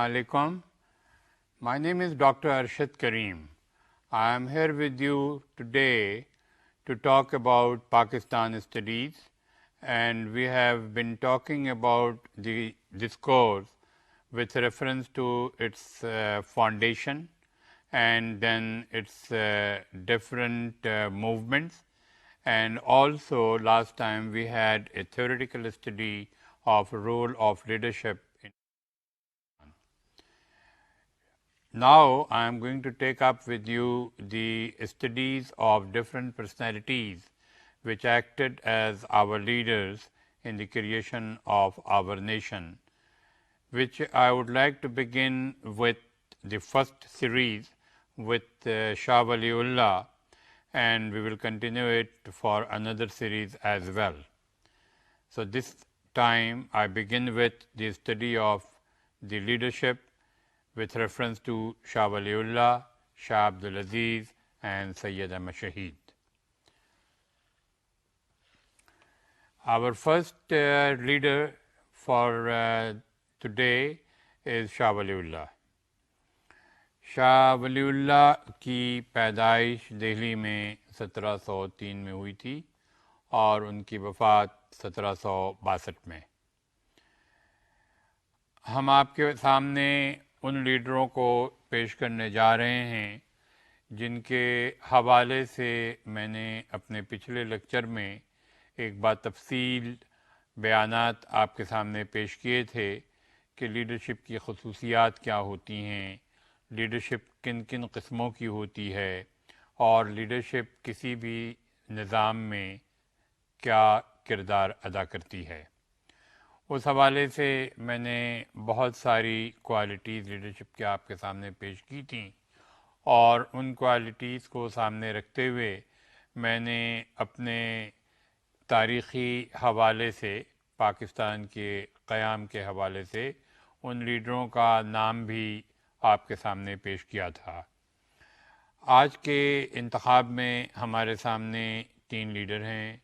alaikum. My name is Dr. Arshad Kareem. I am here with you today to talk about Pakistan studies, and we have been talking about this course with reference to its foundation and then its different movements, and also last time we had a theoretical study of role of leadership. Now I am going to take up with you the studies of different personalities which acted as our leaders in the creation of our nation, which I would like to begin with the first series with Shah Waliullah, and we will continue it for another series as well. So this time I begin with the study of the leadership with reference to Shah Waliullah, Shah Abdul Aziz and Sayyid Ahmad Shahid. Our first leader for today is Shah Waliullah. شاہ ولی اللہ کی پیدائش دہلی میں 1703 میں ہوئی تھی اور ان کی وفات 1762 میں. ہم آپ کے سامنے ان لیڈروں کو پیش کرنے جا رہے ہیں جن کے حوالے سے میں نے اپنے پچھلے لیکچر میں ایک بات تفصیل بیانات آپ کے سامنے پیش کیے تھے کہ لیڈرشپ کی خصوصیات کیا ہوتی ہیں، لیڈرشپ کن کن قسموں کی ہوتی ہے اور لیڈرشپ کسی بھی نظام میں کیا کردار ادا کرتی ہے. اس حوالے سے میں نے بہت ساری کوالٹیز لیڈرشپ کے آپ کے سامنے پیش کی تھیں اور ان کوالٹیز کو سامنے رکھتے ہوئے میں نے اپنے تاریخی حوالے سے پاکستان کے قیام کے حوالے سے ان لیڈروں کا نام بھی آپ کے سامنے پیش کیا تھا. آج کے انتخاب میں ہمارے سامنے 3 لیڈر ہیں،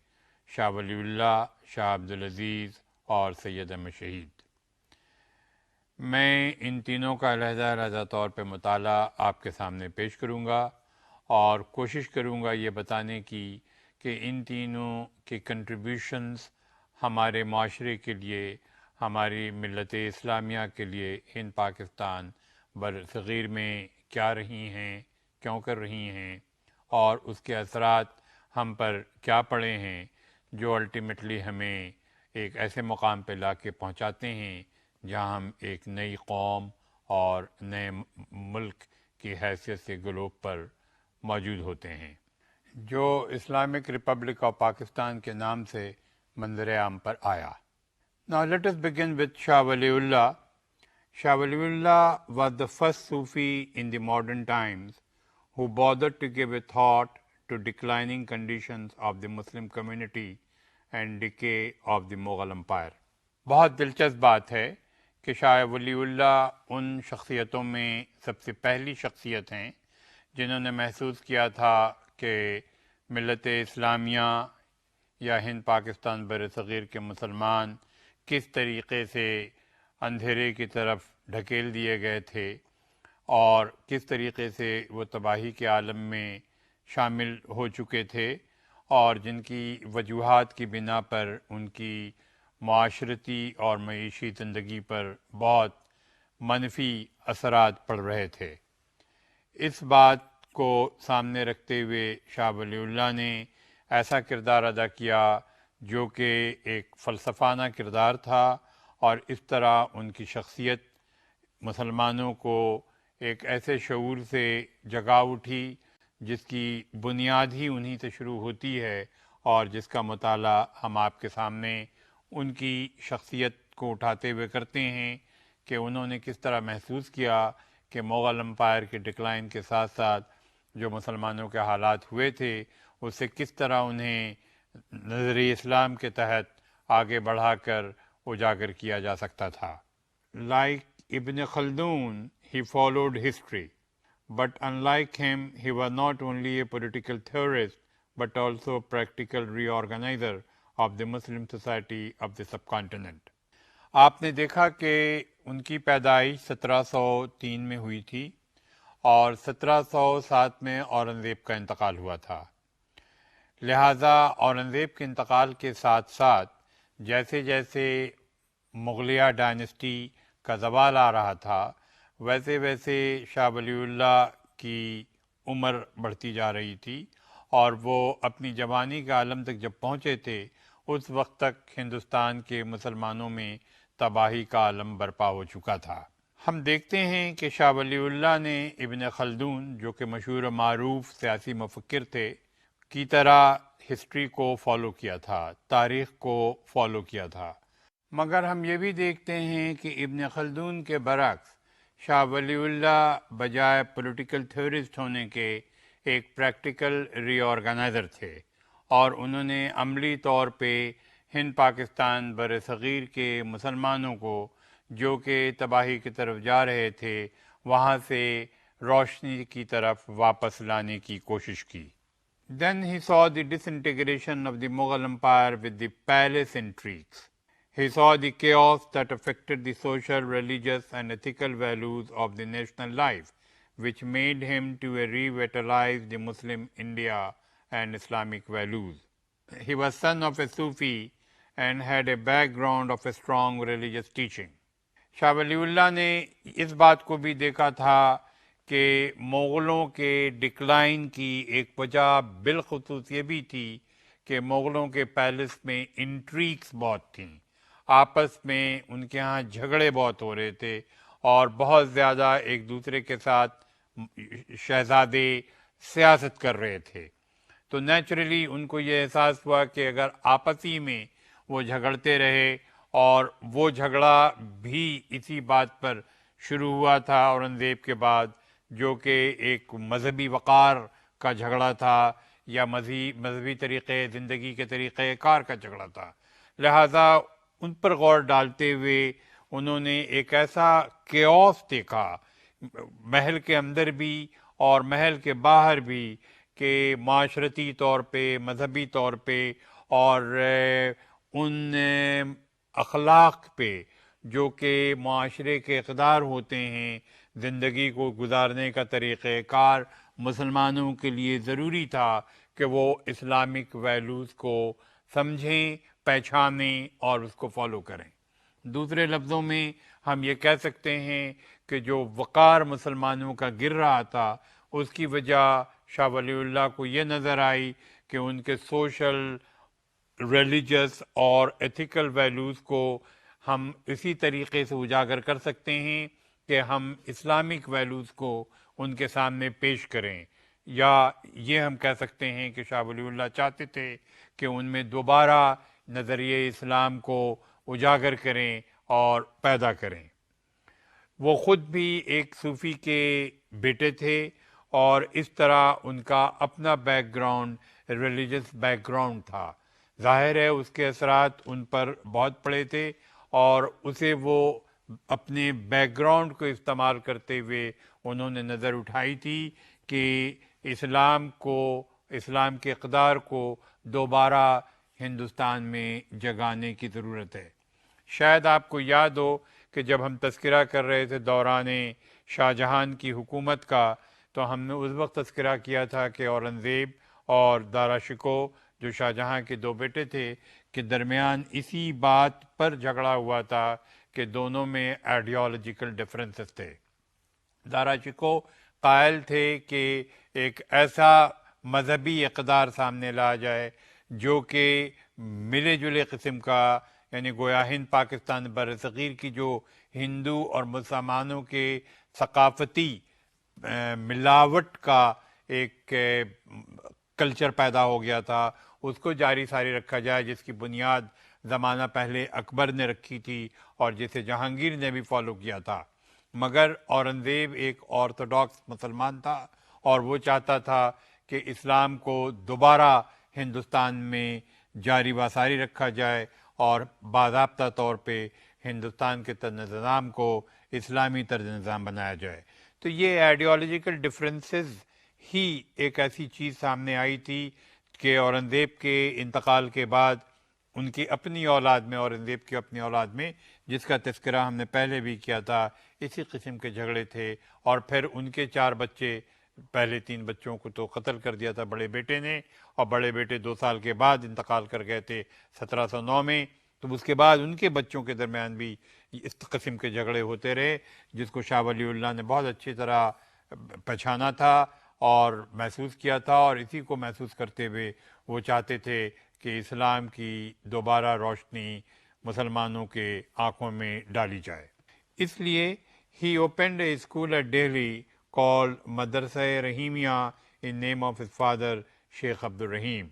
شاہ ولی اللہ، شاہ عبدالعزیز اور سید احمد شہید. میں ان تینوں کا علیحدہ طور پہ مطالعہ آپ کے سامنے پیش کروں گا اور کوشش کروں گا یہ بتانے کی کہ ان تینوں کے کنٹریبیوشنز ہمارے معاشرے کے لیے، ہماری ملت اسلامیہ کے لیے ہند پاکستان بر صغیر میں کیا رہی ہیں، کیوں کر رہی ہیں اور اس کے اثرات ہم پر کیا پڑے ہیں جو الٹیمیٹلی ہمیں ایک ایسے مقام پہ لا کے پہنچاتے ہیں جہاں ہم ایک نئی قوم اور نئے ملک کی حیثیت سے گلوب پر موجود ہوتے ہیں جو اسلامک ریپبلک آف پاکستان کے نام سے منظر عام پر آیا. Now let us begin with Shah Waliullah. Shah Waliullah was the first Sufi in the modern times who bothered to give a thought to declining conditions of the Muslim community and decay of the Mughal Empire. بہت دلچسپ بات ہے کہ شاہ ولی اللہ ان شخصیتوں میں سب سے پہلی شخصیت ہیں جنہوں نے محسوس کیا تھا کہ ملت اسلامیہ یا ہند پاکستان بر صغیر کے مسلمان کس طریقے سے اندھیرے کی طرف ڈھکیل دیے گئے تھے اور کس طریقے سے وہ تباہی کے عالم میں شامل ہو چکے تھے اور جن کی وجوہات کی بنا پر ان کی معاشرتی اور معیشی زندگی پر بہت منفی اثرات پڑ رہے تھے. اس بات کو سامنے رکھتے ہوئے شاہ ولی اللہ نے ایسا کردار ادا کیا جو کہ ایک فلسفانہ کردار تھا اور اس طرح ان کی شخصیت مسلمانوں کو ایک ایسے شعور سے جگا اٹھی جس کی بنیاد ہی انہی سے شروع ہوتی ہے اور جس کا مطالعہ ہم آپ کے سامنے ان کی شخصیت کو اٹھاتے ہوئے کرتے ہیں کہ انہوں نے کس طرح محسوس کیا کہ مغل امپائر کے ڈکلائن کے ساتھ ساتھ جو مسلمانوں کے حالات ہوئے تھے اس سے کس طرح انہیں نظریہ اسلام کے تحت آگے بڑھا کر اجاگر کیا جا سکتا تھا. Like Ibn Khaldun, he followed history, but unlike him, he was not only a political theorist, but also a practical reorganizer of the Muslim society of the subcontinent. آپ نے دیکھا کہ ان کی پیدائش 1703 میں ہوئی تھی اور 1707 میں اورنگزیب کا انتقال ہوا تھا۔ لہٰذا اورنگزیب کے انتقال کے ساتھ ساتھ جیسے جیسے مغلیہ ڈائنسٹی کا زوال آ رہا تھا ویسے ویسے شاہ ولی اللہ کی عمر بڑھتی جا رہی تھی اور وہ اپنی جوانی کے عالم تک جب پہنچے تھے اس وقت تک ہندوستان کے مسلمانوں میں تباہی کا عالم برپا ہو چکا تھا۔ ہم دیکھتے ہیں کہ شاہ ولی اللہ نے ابن خلدون جو کہ مشہور و معروف سیاسی مفکر تھے کی طرح ہسٹری کو فالو کیا تھا، تاریخ کو فالو کیا تھا، مگر ہم یہ بھی دیکھتے ہیں کہ ابن خلدون کے برعکس شاہ ولی اللہ بجائے پولیٹیکل تھیورسٹ ہونے کے ایک پریکٹیکل ری آرگنائزر تھے اور انہوں نے عملی طور پہ ہند پاکستان بر صغیر کے مسلمانوں کو جو کہ تباہی کی طرف جا رہے تھے وہاں سے روشنی کی طرف واپس لانے کی کوشش کی۔ Then he saw the disintegration of the Mughal Empire with the palace intrigues. He saw the chaos that affected the social, religious and ethical values of the national life, which made him to revitalize the Muslim India and Islamic values. He was son of a Sufi and had a background of a strong religious teaching. شاہ ولی اللہ نے اس بات کو بھی دیکھا تھا کہ مغلوں کے decline کی ایک وجہ بالخصوص یہ بھی تھی کہ مغلوں کے پیلس میں انٹریگس بہت تھیں، آپس میں ان کے ہاں جھگڑے بہت ہو رہے تھے اور بہت زیادہ ایک دوسرے کے ساتھ شہزادے سیاست کر رہے تھے، تو نیچرلی ان کو یہ احساس ہوا کہ اگر آپسی میں وہ جھگڑتے رہے اور وہ جھگڑا بھی اسی بات پر شروع ہوا تھا اورنگزیب کے بعد جو کہ ایک مذہبی وقار کا جھگڑا تھا یا مذہبی طریقے زندگی کے طریقہ کار کا جھگڑا تھا، لہٰذا ان پر غور ڈالتے ہوئے انہوں نے ایک ایسا کیوس دیکھا محل کے اندر بھی اور محل کے باہر بھی کہ معاشرتی طور پہ، مذہبی طور پہ اور ان اخلاق پہ جو کہ معاشرے کے اقدار ہوتے ہیں، زندگی کو گزارنے کا طریقہ کار مسلمانوں کے لیے ضروری تھا کہ وہ اسلامک ویلیوز کو سمجھیں، پہچانیں اور اس کو فالو کریں۔ دوسرے لفظوں میں ہم یہ کہہ سکتے ہیں کہ جو وقار مسلمانوں کا گر رہا تھا اس کی وجہ شاہ ولی اللہ کو یہ نظر آئی کہ ان کے سوشل، ریلیجس اور ایتھیکل ویلیوز کو ہم اسی طریقے سے اجاگر کر سکتے ہیں کہ ہم اسلامک ویلیوز کو ان کے سامنے پیش کریں، یا یہ ہم کہہ سکتے ہیں کہ شاہ ولی اللہ چاہتے تھے کہ ان میں دوبارہ نظریہ اسلام کو اجاگر کریں اور پیدا کریں۔ وہ خود بھی ایک صوفی کے بیٹے تھے اور اس طرح ان کا اپنا back ground religious back ground تھا، ظاہر ہے اس کے اثرات ان پر بہت پڑے تھے اور اسے وہ اپنے بیک گراؤنڈ کو استعمال کرتے ہوئے انہوں نے نظر اٹھائی تھی کہ اسلام کے اقدار کو دوبارہ ہندوستان میں جگانے کی ضرورت ہے۔ شاید آپ کو یاد ہو کہ جب ہم تذکرہ کر رہے تھے دوران شاہ جہان کی حکومت کا تو ہم نے اس وقت تذکرہ کیا تھا کہ اورنگزیب اور دارا شکوہ جو شاہ جہاں کے دو بیٹے تھے کے درمیان اسی بات پر جھگڑا ہوا تھا کہ دونوں میں آئیڈیالوجیکل ڈفرینسز تھے۔ دارا شکوہ قائل تھے کہ ایک ایسا مذہبی اقدار سامنے لایا جائے جو کہ ملے جلے قسم کا، یعنی گویا ہند پاکستان بر صغیر کی جو ہندو اور مسلمانوں کے ثقافتی ملاوٹ کا ایک کلچر پیدا ہو گیا تھا اس کو جاری ساری رکھا جائے، جس کی بنیاد زمانہ پہلے اکبر نے رکھی تھی اور جسے جہانگیر نے بھی فالو کیا تھا، مگر اورنگزیب ایک آرتھوڈاکس مسلمان تھا اور وہ چاہتا تھا کہ اسلام کو دوبارہ ہندوستان میں جاری و ساری رکھا جائے اور باضابطہ طور پہ ہندوستان کے طرز نظام کو اسلامی طرز نظام بنایا جائے۔ تو یہ آئیڈیالوجیکل ڈفرینسز ہی ایک ایسی چیز سامنے آئی تھی کہ اورنگزیب کے انتقال کے بعد ان کی اپنی اولاد میں، اورنگزیب کی اپنی اولاد میں، جس کا تذکرہ ہم نے پہلے بھی کیا تھا، اسی قسم کے جھگڑے تھے. اور پھر ان کے 4 بچے، پہلے 3 بچوں کو تو قتل کر دیا تھا بڑے بیٹے نے، اور بڑے بیٹے 2 سال کے بعد انتقال کر گئے تھے 1709 میں. تو اس کے بعد ان کے بچوں کے درمیان بھی اس قسم کے جھگڑے ہوتے رہے، جس کو شاہ ولی اللہ نے بہت اچھی طرح پہچانا تھا اور محسوس کیا تھا، اور اسی کو محسوس کرتے ہوئے وہ چاہتے تھے کہ اسلام کی دوبارہ روشنی مسلمانوں کے آنکھوں میں ڈالی جائے. اس لیے ہی opened a school at Delhi called madrasa Rahimiya in name of his father Shaikh Abdur الرحیم.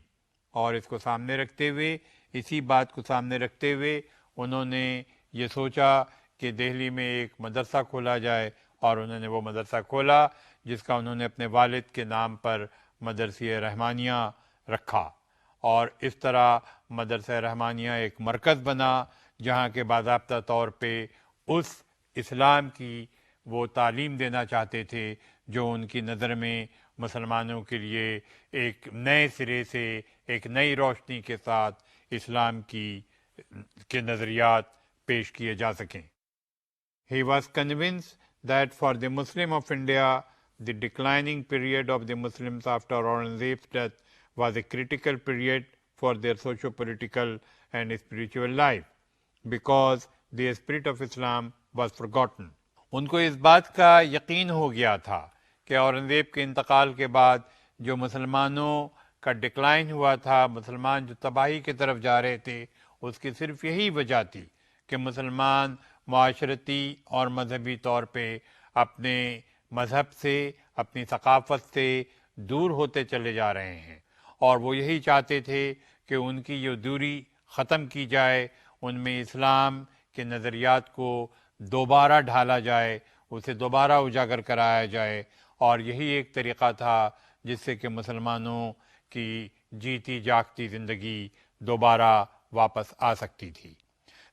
اور اس کو سامنے رکھتے ہوئے، اسی بات کو سامنے رکھتے ہوئے انہوں نے یہ سوچا کہ دہلی میں ایک مدرسہ کھولا جائے، اور انہوں نے وہ مدرسہ کھولا جس کا انہوں نے اپنے والد کے نام پر مدرسہ رحمانیہ رکھا. اور اس طرح مدرسہ رحمانیہ ایک مرکز بنا جہاں کے باضابطہ طور پہ اس اسلام کی وہ تعلیم دینا چاہتے تھے جو ان کی نظر میں مسلمانوں کے لیے ایک نئے سرے سے، ایک نئی روشنی کے ساتھ اسلام کے نظریات پیش کیے جا سکیں. He was convinced that for the Muslim of India, the declining period of the Muslims after Aurangzeb's death was a critical period for their socio-political and spiritual life, because the spirit of Islam was forgotten. ان کو اس بات کا یقین ہو گیا تھا کہ اورنگزیب کے انتقال کے بعد جو مسلمانوں کا ڈکلائن ہوا تھا، مسلمان جو تباہی کی طرف جا رہے تھے، اس کی صرف یہی وجہ تھی کہ مسلمان معاشرتی اور مذہبی طور پہ اپنے مذہب سے، اپنی ثقافت سے دور ہوتے چلے جا رہے ہیں، اور وہ یہی چاہتے تھے کہ ان کی یہ دوری ختم کی جائے، ان میں اسلام کے نظریات کو دوبارہ ڈھالا جائے، اسے دوبارہ اجاگر کرایا جائے. اور یہی ایک طریقہ تھا جس سے کہ مسلمانوں کی جیتی جاگتی زندگی دوبارہ واپس آ سکتی تھی.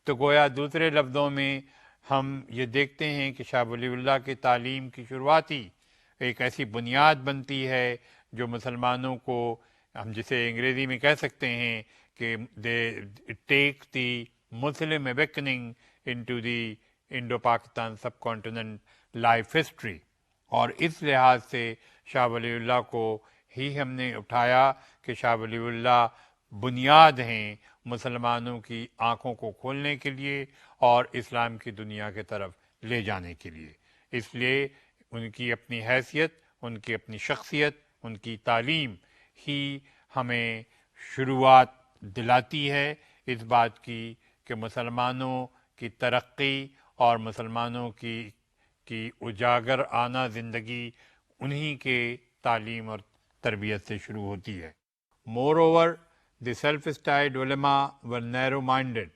تو گویا دوسرے لفظوں میں ہم یہ دیکھتے ہیں کہ شاہ ولی اللہ کی تعلیم کی شروعاتی ایک ایسی بنیاد بنتی ہے جو مسلمانوں کو، ہم جسے انگریزی میں کہہ سکتے ہیں کہ they took the Muslim awakening into the Indo Pakistan subcontinent life history. اور اس لحاظ سے شاہ ولی اللہ کو ہی ہم نے اٹھایا کہ شاہ ولی اللہ بنیاد ہیں مسلمانوں کی آنکھوں کو کھولنے کے لیے اور اسلام کی دنیا کی طرف لے جانے کے لیے. اس لیے ان کی اپنی حیثیت، ان کی اپنی شخصیت، ان کی تعلیم ہی ہمیں شروعات دلاتی ہے اس بات کی کہ مسلمانوں کی ترقی اور مسلمانوں کی اجاگر آنا زندگی انہی کے تعلیم اور تربیت سے شروع ہوتی ہے. Moreover, the self-styled ulama were narrow-minded,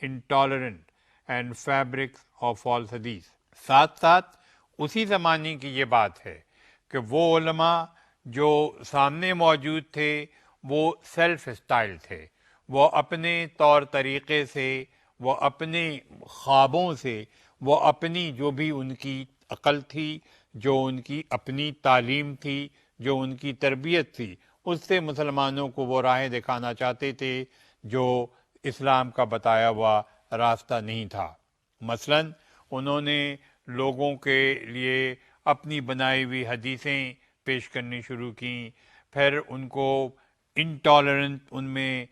intolerant, and fabrics of false hadith. ساتھ ساتھ اسی زمانے کی یہ بات ہے کہ وہ علماء جو سامنے موجود تھے وہ سیلف اسٹائل تھے، وہ اپنے طور طریقے سے، وہ اپنے خوابوں سے، وہ اپنی جو بھی ان کی عقل تھی، جو ان کی اپنی تعلیم تھی، جو ان کی تربیت تھی، اس سے مسلمانوں کو وہ راہیں دکھانا چاہتے تھے جو اسلام کا بتایا ہوا راستہ نہیں تھا. مثلا انہوں نے لوگوں کے لیے اپنی بنائی ہوئی حدیثیں پیش کرنی شروع کیں، پھر ان کو انٹالرنٹ، ان میں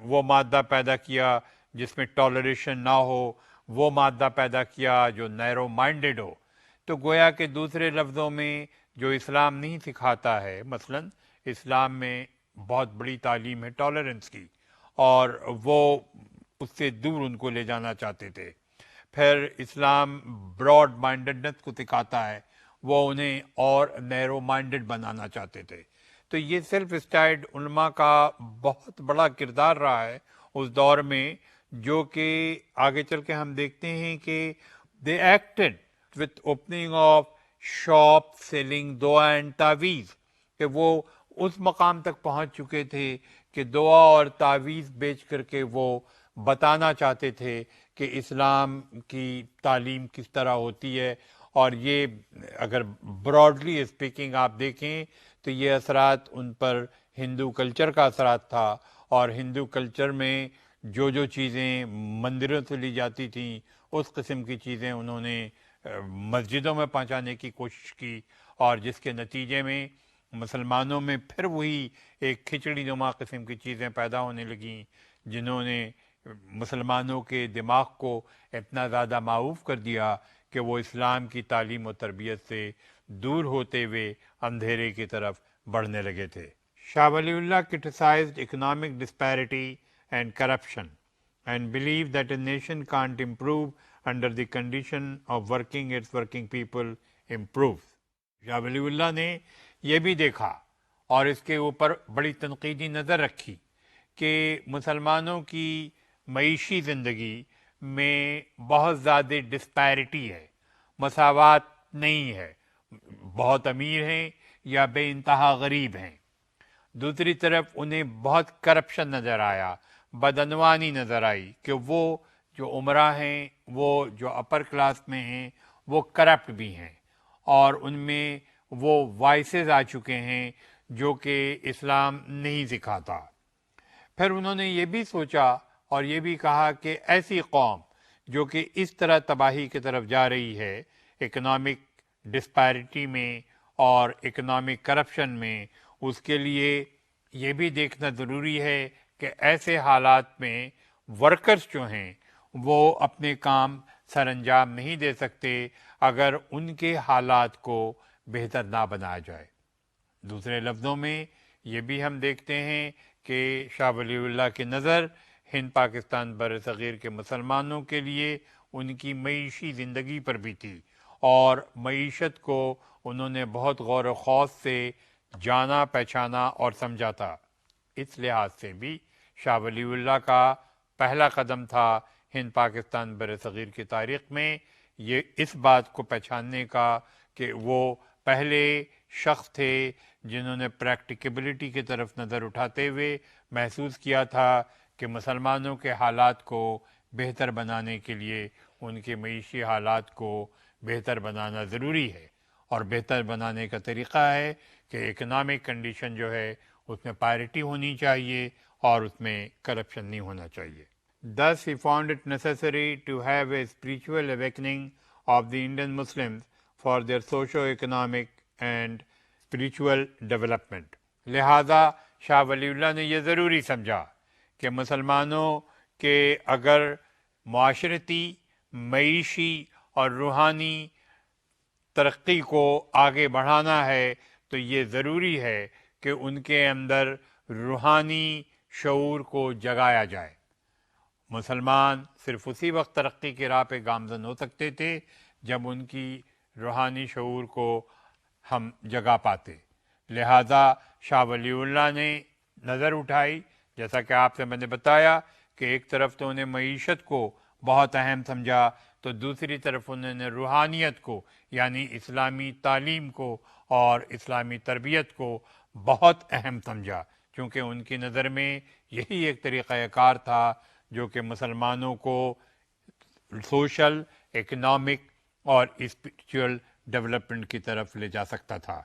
وہ مادہ پیدا کیا جس میں ٹالریشن نہ ہو، وہ مادہ پیدا کیا جو نیرو مائنڈڈ ہو. تو گویا کہ دوسرے لفظوں میں جو اسلام نہیں سکھاتا ہے، مثلا اسلام میں بہت بڑی تعلیم ہے ٹالرنس کی، اور وہ اس سے دور ان کو لے جانا چاہتے تھے. پھر اسلام براڈ مائنڈڈنس کو سکھاتا ہے، وہ انہیں اور نیرو مائنڈڈ بنانا چاہتے تھے. تو یہ سیلف اسٹائلڈ علماء کا بہت بڑا کردار رہا ہے اس دور میں، جو کہ آگے چل کے ہم دیکھتے ہیں کہ they acted with opening of shop selling dua and taweez, کہ وہ اس مقام تک پہنچ چکے تھے کہ دعا اور تعویذ بیچ کر کے وہ بتانا چاہتے تھے کہ اسلام کی تعلیم کس طرح ہوتی ہے. اور یہ اگر براڈلی اسپیکنگ آپ دیکھیں تو یہ اثرات ان پر ہندو کلچر کا اثرات تھا، اور ہندو کلچر میں جو چیزیں مندروں سے لی جاتی تھیں اس قسم کی چیزیں انہوں نے مسجدوں میں پہنچانے کی کوشش کی، اور جس کے نتیجے میں مسلمانوں میں پھر وہی ایک کھچڑی نما قسم کی چیزیں پیدا ہونے لگیں، جنہوں نے مسلمانوں کے دماغ کو اتنا زیادہ معوف کر دیا کہ وہ اسلام کی تعلیم و تربیت سے دور ہوتے ہوئے اندھیرے کی طرف بڑھنے لگے تھے۔ شاہ ولی اللہ criticized economic disparity and corruption and believed that a nation can't improve under the condition of working its working people improves۔ شاہ ولی اللہ نے یہ بھی دیکھا اور اس کے اوپر بڑی تنقیدی نظر رکھی کہ مسلمانوں کی معیشی زندگی میں بہت زیادہ ڈسپیرٹی ہے، مساوات نہیں ہے، بہت امیر ہیں یا بے انتہا غریب ہیں۔ دوسری طرف انہیں بہت کرپشن نظر آیا، بدعنوانی نظر آئی کہ وہ جو عمرا ہیں، وہ جو اپر کلاس میں ہیں، وہ کرپٹ بھی ہیں، اور ان میں وہ وائسز آ چکے ہیں جو کہ اسلام نہیں سکھاتا۔ پھر انہوں نے یہ بھی سوچا اور یہ بھی کہا کہ ایسی قوم جو کہ اس طرح تباہی کی طرف جا رہی ہے، اکنامک ڈسپیرٹی میں اور اکنامک کرپشن میں، اس کے لیے یہ بھی دیکھنا ضروری ہے کہ ایسے حالات میں ورکرز جو ہیں وہ اپنے کام سر انجام نہیں دے سکتے اگر ان کے حالات کو بہتر نہ بنایا جائے۔ دوسرے لفظوں میں یہ بھی ہم دیکھتے ہیں کہ شاہ ولی اللہ کی نظر ہند پاکستان بر صغیر کے مسلمانوں کے لیے ان کی معیشی زندگی پر بھی تھی، اور معیشت کو انہوں نے بہت غور و خوض سے جانا، پہچانا اور سمجھا تھا۔ اس لحاظ سے بھی شاہ ولی اللہ کا پہلا قدم تھا ہند پاکستان بر صغیر کی تاریخ میں یہ اس بات کو پہچاننے کا کہ وہ پہلے شخص تھے جنہوں نے پریکٹیکیبلٹی کی طرف نظر اٹھاتے ہوئے محسوس کیا تھا کہ مسلمانوں کے حالات کو بہتر بنانے کے لیے ان کے معیشی حالات کو بہتر بنانا ضروری ہے، اور بہتر بنانے کا طریقہ ہے کہ اکنامک کنڈیشن جو ہے اس میں پائرٹی ہونی چاہیے اور اس میں کرپشن نہیں ہونا چاہیے۔ Thus he found it necessary to have a spiritual awakening of the Indian Muslims for their socio-economic and spiritual development۔ لہذا شاہ ولی اللہ نے یہ ضروری سمجھا کہ مسلمانوں کے اگر معاشرتی، معیشی اور روحانی ترقی کو آگے بڑھانا ہے تو یہ ضروری ہے کہ ان کے اندر روحانی شعور کو جگایا جائے۔ مسلمان صرف اسی وقت ترقی کی راہ پہ گامزن ہو سکتے تھے جب ان کی روحانی شعور کو ہم جگا پاتے۔ لہذا شاہ ولی اللہ نے نظر اٹھائی، جیسا کہ آپ سے میں نے بتایا کہ ایک طرف تو انہیں معیشت کو بہت اہم سمجھا، تو دوسری طرف انہوں نے روحانیت کو یعنی اسلامی تعلیم کو اور اسلامی تربیت کو بہت اہم سمجھا، کیونکہ ان کی نظر میں یہی ایک طریقہ کار تھا جو کہ مسلمانوں کو سوشل، اکنامک اور اسپریچول ڈیولپمنٹ کی طرف لے جا سکتا تھا۔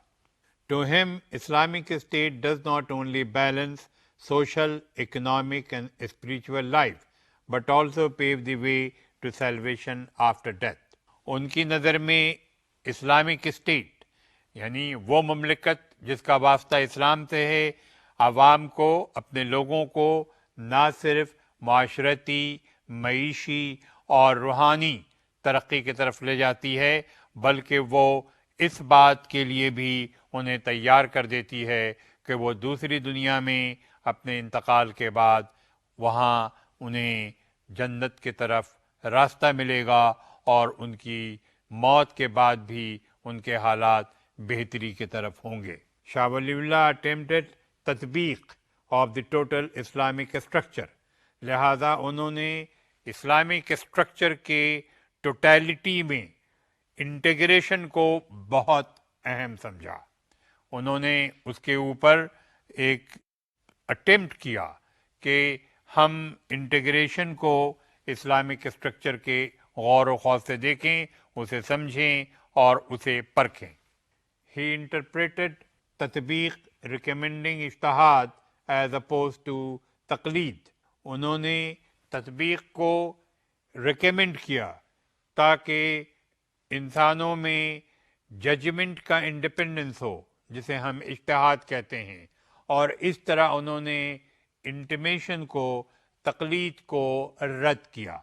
To him, Islamic State does not only balance social, economic and spiritual life, but also pave the way to salvation after death۔ ان کی نظر میں اسلامک اسٹیٹ یعنی وہ مملکت جس کا واسطہ اسلام سے ہے، عوام کو، اپنے لوگوں کو نہ صرف معاشرتی، معیشی اور روحانی ترقی کی طرف لے جاتی ہے، بلکہ وہ اس بات کے لیے بھی انہیں تیار کر دیتی ہے کہ وہ دوسری دنیا میں اپنے انتقال کے بعد وہاں انہیں جنت کی طرف راستہ ملے گا، اور ان کی موت کے بعد بھی ان کے حالات بہتری کی طرف ہوں گے۔ Shah Wali Ullah attempted tatbiq of the total Islamic structure, لہذا انہوں نے اسلامک اسٹرکچر کے ٹوٹیلٹی میں انٹیگریشن کو بہت اہم سمجھا۔ انہوں نے اس کے اوپر ایک اٹیمپٹ کیا کہ ہم انٹیگریشن کو اسلامک اسٹرکچر کے غور و خوض سے دیکھیں، اسے سمجھیں اور اسے پرکھیں۔ He interpreted تطبیق recommending اجتہاد as opposed to تقلید۔ انہوں نے تطبیق کو ریکمینڈ کیا تاکہ انسانوں میں ججمنٹ کا انڈیپینڈنس ہو، جسے ہم اجتہاد کہتے ہیں، اور اس طرح انہوں نے انٹیمیشن کو، تقلید کو رد کیا۔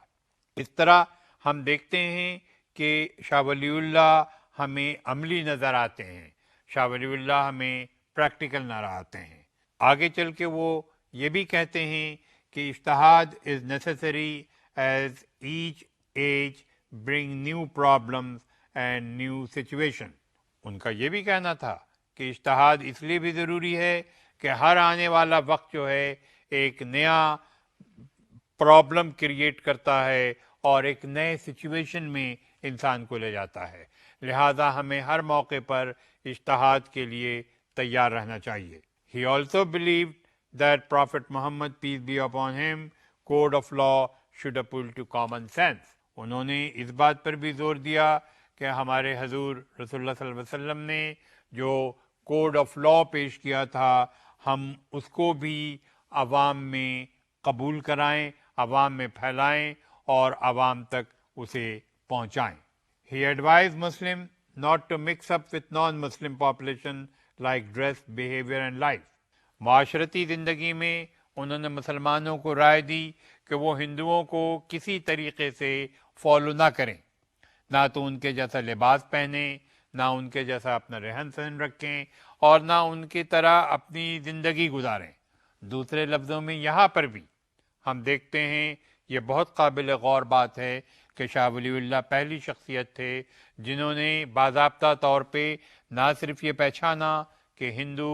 اس طرح ہم دیکھتے ہیں کہ شاہ ولی اللہ ہمیں عملی نظر آتے ہیں، شاہ ولی اللہ ہمیں پریکٹیکل نظر آتے ہیں۔ آگے چل کے وہ یہ بھی کہتے ہیں کہ ijtihad is necessary as each age bring new problems and new situation. ان کا یہ بھی کہنا تھا کہ اجتہاد اس لیے بھی ضروری ہے کہ ہر آنے والا وقت جو ہے ایک نیا پرابلم کریٹ کرتا ہے اور ایک نئے سچویشن میں انسان کو لے جاتا ہے، لہذا ہمیں ہر موقع پر اجتہاد کے لیے تیار رہنا چاہیے۔ He also believed that Prophet Muhammad, peace be upon him, code of law should appeal to common sense۔ انہوں نے اس بات پر بھی زور دیا کہ ہمارے حضور رسول اللہ صلی اللہ علیہ وسلم نے جو کوڈ آف لا پیش کیا تھا، ہم اس کو بھی عوام میں قبول کرائیں، عوام میں پھیلائیں اور عوام تک اسے پہنچائیں۔ He advised Muslim not to mix up with non-Muslim population like dress, behavior and life۔ معاشرتی زندگی میں انہوں نے مسلمانوں کو رائے دی کہ وہ ہندوؤں کو کسی طریقے سے فالو نہ کریں، نہ تو ان کے جیسا لباس پہنیں، نہ ان کے جیسا اپنا رہن سہن رکھیں، اور نہ ان کی طرح اپنی زندگی گزاریں۔ دوسرے لفظوں میں یہاں پر بھی ہم دیکھتے ہیں، یہ بہت قابل غور بات ہے کہ شاہ ولی اللہ پہلی شخصیت تھے جنہوں نے باضابطہ طور پہ نہ صرف یہ پہچانا کہ ہندو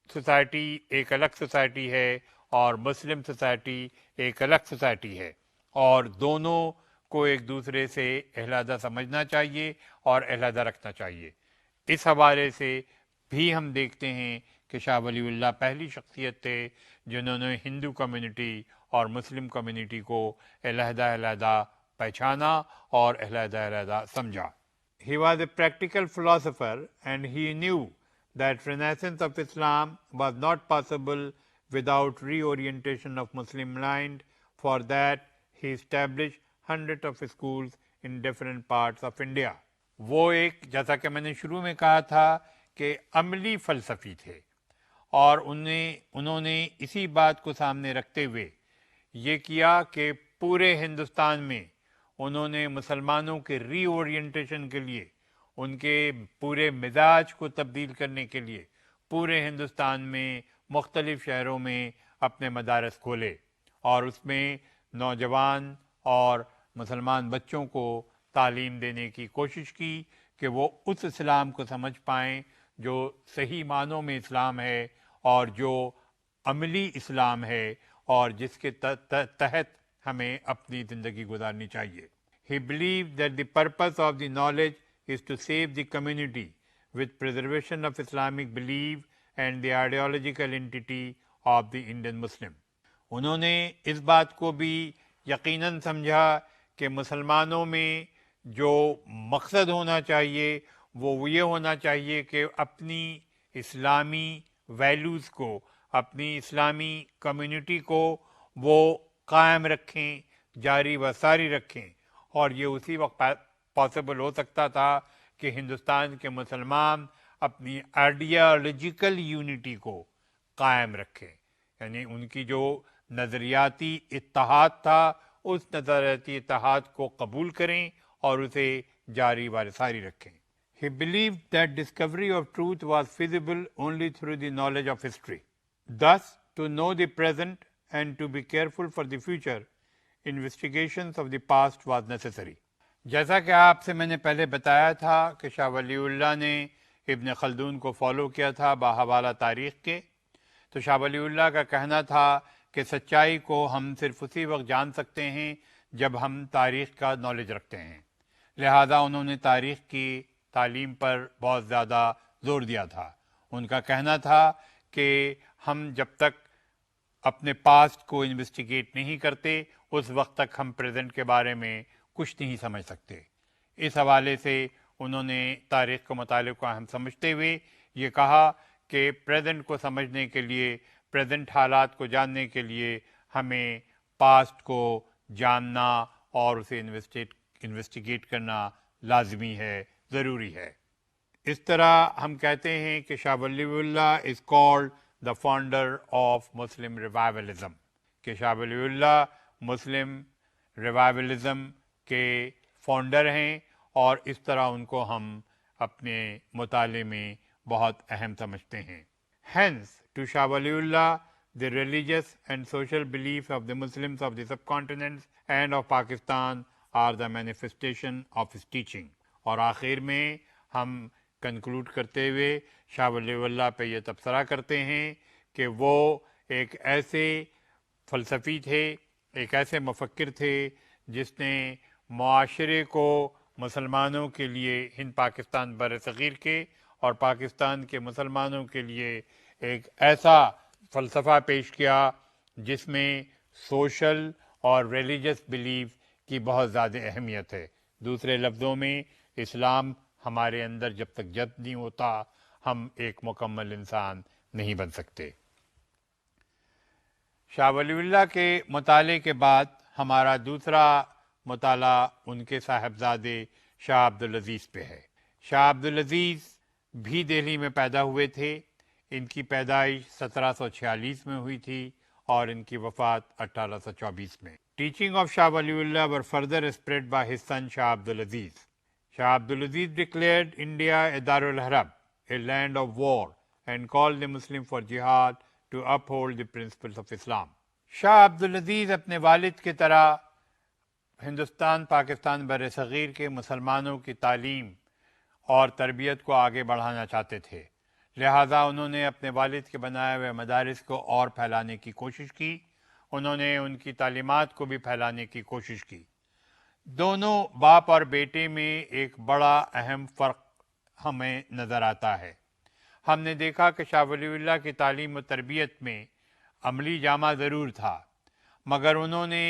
سوسائٹی ایک الگ سوسائٹی ہے اور مسلم سوسائٹی ایک الگ سوسائٹی ہے، اور دونوں کو ایک دوسرے سے علیحدہ سمجھنا چاہیے اور علیحدہ رکھنا چاہیے۔ اس حوالے سے بھی ہم دیکھتے ہیں کہ شاہ ولی اللہ پہلی شخصیت تھے جنہوں نے ہندو کمیونٹی اور مسلم کمیونٹی کو علیحدہ علیحدہ پہچانا اور علیحدہ علیحدہ سمجھا۔ He was a practical philosopher and he knew that renaissance of Islam was not possible without reorientation of Muslim mind. For that, he established hundreds of schools in different parts of India۔ وہ ایک، جیسا کہ میں نے شروع میں کہا تھا، کہ عملی فلسفی تھے، اور انہوں نے اسی بات کو سامنے رکھتے ہوئے یہ کیا کہ پورے ہندوستان میں انہوں نے مسلمانوں کے ری اورینٹیشن کے لیے، ان کے پورے مزاج کو تبدیل کرنے کے لیے پورے ہندوستان میں مختلف شہروں میں اپنے مدارس کھولے، اور اس میں نوجوان اور مسلمان بچوں کو تعلیم دینے کی کوشش کی کہ وہ اس اسلام کو سمجھ پائیں جو صحیح معنوں میں اسلام ہے اور جو عملی اسلام ہے اور جس کے تحت ہمیں اپنی زندگی گزارنی چاہیے۔ He believed that the purpose of the knowledge is to save the community with preservation of Islamic belief and the ideological entity of the Indian Muslim۔ انہوں نے اس بات کو بھی یقیناً سمجھا کہ مسلمانوں میں جو مقصد ہونا چاہیے وہ یہ ہونا چاہیے کہ اپنی اسلامی ویلیوز کو، اپنی اسلامی کمیونٹی کو وہ قائم رکھیں، جاری و ساری رکھیں، اور یہ اسی وقت پاسبل ہو سکتا تھا کہ ہندوستان کے مسلمان اپنی آئیڈیالوجیکل یونٹی کو قائم رکھیں، یعنی ان کی جو نظریاتی اتحاد تھا اس نظریاتی اتحاد کو قبول کریں اور اسے جاری و ساری رکھیں۔ He believed that discovery of truth was feasible only through the knowledge of history. Thus, to know the present and to be careful for the future, investigations of the past was necessary۔ جیسا کہ آپ سے میں نے پہلے بتایا تھا کہ شاہ ولی اللہ نے ابن خلدون کو فالو کیا تھا بحوالہ تاریخ کے، تو شاہ ولی اللہ کا کہنا تھا کہ سچائی کو ہم صرف اسی وقت جان سکتے ہیں جب ہم تاریخ کا نالج رکھتے ہیں، لہذا انہوں نے تاریخ کی تعلیم پر بہت زیادہ زور دیا تھا۔ ان کا کہنا تھا کہ ہم جب تک اپنے پاسٹ کو انویسٹیگیٹ نہیں کرتے اس وقت تک ہم پریزنٹ کے بارے میں کچھ نہیں سمجھ سکتے۔ اس حوالے سے انہوں نے تاریخ کے مطالعے کو اہم سمجھتے ہوئے یہ کہا کہ پریزنٹ کو سمجھنے کے لیے، پریزنٹ حالات کو جاننے کے لیے ہمیں پاسٹ کو جاننا اور اسے انویسٹیگیٹ کرنا لازمی ہے، ضروری ہے۔ اس طرح ہم کہتے ہیں کہ Shah Wali Ullah is called the founder of Muslim revivalism, کہ شاہ ولی اللہ مسلم ریوائولزم کے فاؤنڈر ہیں، اور اس طرح ان کو ہم اپنے مطالعے میں بہت اہم سمجھتے ہیں۔ Hence to Shah Wali Allah the religious and social beliefs of the Muslims of the subcontinent and of Pakistan are the manifestation of his teaching۔ اور آخر میں ہم کنکلوڈ کرتے ہوئے شاہ ولی اللہ پہ یہ تبصرہ کرتے ہیں کہ وہ ایک ایسے فلسفی تھے، ایک ایسے مفکر تھے جس نے معاشرے کو مسلمانوں کے لیے ہند پاکستان بر صغیر کے اور پاکستان کے مسلمانوں کے لیے ایک ایسا فلسفہ پیش کیا جس میں سوشل اور ریلیجس بلیف کی بہت زیادہ اہمیت ہے۔ دوسرے لفظوں میں اسلام ہمارے اندر جب تک جذب نہیں ہوتا ہم ایک مکمل انسان نہیں بن سکتے۔ شاہ ولی اللہ کے مطالعے کے بعد ہمارا دوسرا مطالعہ ان کے صاحبزادے شاہ عبدالعزیز پہ ہے۔ شاہ عبدالعزیز بھی دہلی میں پیدا ہوئے تھے۔ ان کی پیدائش 1746 میں ہوئی تھی اور ان کی وفات 1824 میں۔ Teaching of Shah Wali Allah were further spread by his son Shah Abdul Aziz. Shah Abdul Aziz declared India a Dar al-Harb, a land of war, and called the Muslim for jihad to uphold the principles of Islam۔ شاہ عبدالعزیز اپنے والد کی طرح ہندوستان پاکستان بر صغیر کے مسلمانوں کی تعلیم اور تربیت کو آگے بڑھانا چاہتے تھے، لہٰذا انہوں نے اپنے والد کے بنائے ہوئے مدارس کو اور پھیلانے کی کوشش کی۔ انہوں نے ان کی تعلیمات کو بھی پھیلانے کی کوشش کی۔ دونوں باپ اور بیٹے میں ایک بڑا اہم فرق ہمیں نظر آتا ہے۔ ہم نے دیکھا کہ شاہ ولی اللہ کی تعلیم و تربیت میں عملی جامہ ضرور تھا، مگر انہوں نے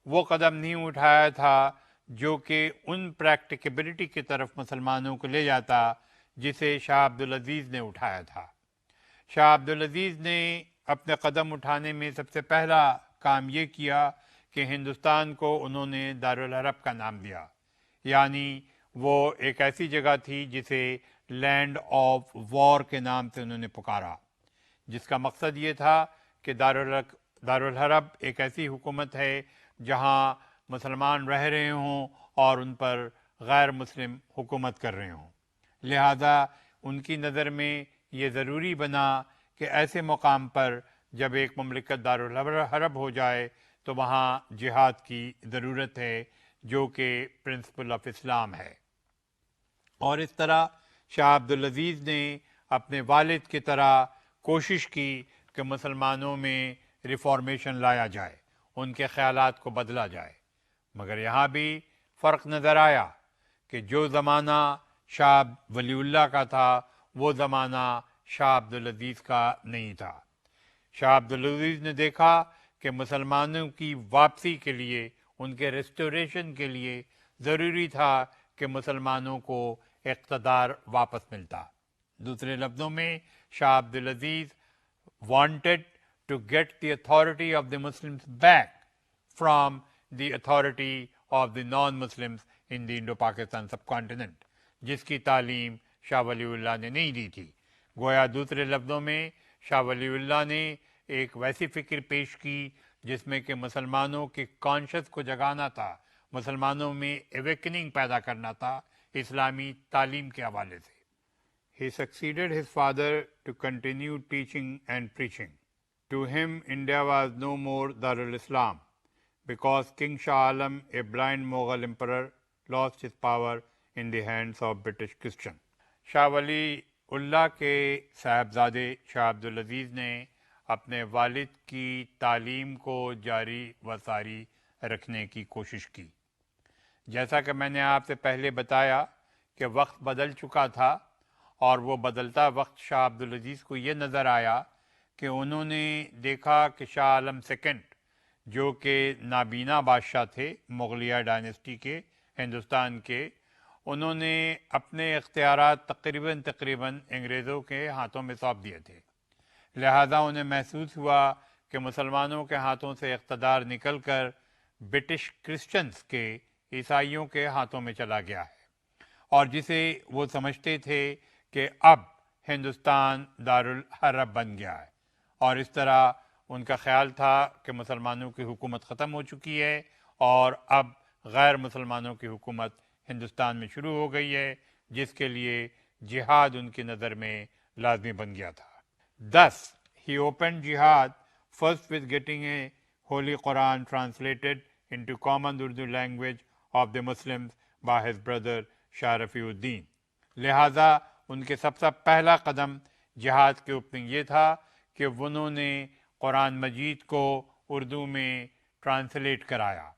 وہ قدم نہیں اٹھایا تھا جو کہ ان پریکٹیکیبلٹی کی طرف مسلمانوں کو لے جاتا جسے شاہ عبدالعزیز نے اٹھایا تھا۔ شاہ عبدالعزیز نے اپنے قدم اٹھانے میں سب سے پہلا کام یہ کیا کہ ہندوستان کو انہوں نے دارالحرب کا نام دیا، یعنی وہ ایک ایسی جگہ تھی جسے لینڈ آف وار کے نام سے انہوں نے پکارا، جس کا مقصد یہ تھا کہ دارالحرب ایک ایسی حکومت ہے جہاں مسلمان رہ رہے ہوں اور ان پر غیر مسلم حکومت کر رہے ہوں۔ لہذا ان کی نظر میں یہ ضروری بنا کہ ایسے مقام پر جب ایک مملکت دارالحرب ہو جائے تو وہاں جہاد کی ضرورت ہے، جو کہ پرنسپل آف اسلام ہے۔ اور اس طرح شاہ عبدالعزیز نے اپنے والد کی طرح کوشش کی کہ مسلمانوں میں ریفارمیشن لایا جائے، ان کے خیالات کو بدلا جائے، مگر یہاں بھی فرق نظر آیا کہ جو زمانہ شاہ ولی اللہ کا تھا وہ زمانہ شاہ عبدالعزیز کا نہیں تھا۔ شاہ عبدالعزیز نے دیکھا کہ مسلمانوں کی واپسی کے لیے، ان کے ریسٹوریشن کے لیے ضروری تھا کہ مسلمانوں کو اقتدار واپس ملتا۔ دوسرے لفظوں میں شاہ Abdul Aziz wanted to get the authority of the Muslims back from the authority of the non-Muslims in the Indo-Pakistan subcontinent، جس کی تعلیم شاہ ولی اللہ نے نہیں دی تھی۔ گویا دوسرے لفظوں میں شاہ ولی اللہ نے ایک ویسی فکر پیش کی جس میں کہ مسلمانوں کے کانشس کو جگانا تھا، مسلمانوں میں اویکننگ پیدا کرنا تھا اسلامی تعلیم کے حوالے سے۔ He succeeded his father to continue teaching and preaching۔ To him, India was no more Darul Islam, because King Shah Alam, a blind Mughal emperor, lost his power in the hands of British Christian۔ شاہ ولی اللہ کے صاحبزادے شاہ عبدالعزیز نے اپنے والد کی تعلیم کو جاری و ساری رکھنے کی کوشش کی۔ جیسا کہ میں نے آپ سے پہلے بتایا کہ وقت بدل چکا تھا، اور وہ بدلتا وقت شاہ عبدالعزیز کو یہ نظر آیا کہ انہوں نے دیکھا کہ شاہ عالم سیکنڈ، جو کہ نابینا بادشاہ تھے مغلیہ ڈائنسٹی کے ہندوستان کے، انہوں نے اپنے اختیارات تقریباً انگریزوں کے ہاتھوں میں سونپ دیے تھے۔ لہذا انہیں محسوس ہوا کہ مسلمانوں کے ہاتھوں سے اقتدار نکل کر برٹش کرسچنز کے عیسائیوں کے ہاتھوں میں چلا گیا ہے، اور جسے وہ سمجھتے تھے کہ اب ہندوستان دارالحرب بن گیا ہے، اور اس طرح ان کا خیال تھا کہ مسلمانوں کی حکومت ختم ہو چکی ہے اور اب غیر مسلمانوں کی حکومت ہندوستان میں شروع ہو گئی ہے، جس کے لیے جہاد ان کی نظر میں لازمی بن گیا تھا۔ Thus, he opened jihad first with getting a Holy Quran translated into common Urdu language of the Muslims by his brother شاہ رفیع الدین۔ لہٰذا ان کے سب سے پہلا قدم جہاد کے اوپننگ یہ تھا کہ انہوں نے قرآن مجید کو اردو میں ٹرانسلیٹ کرایا،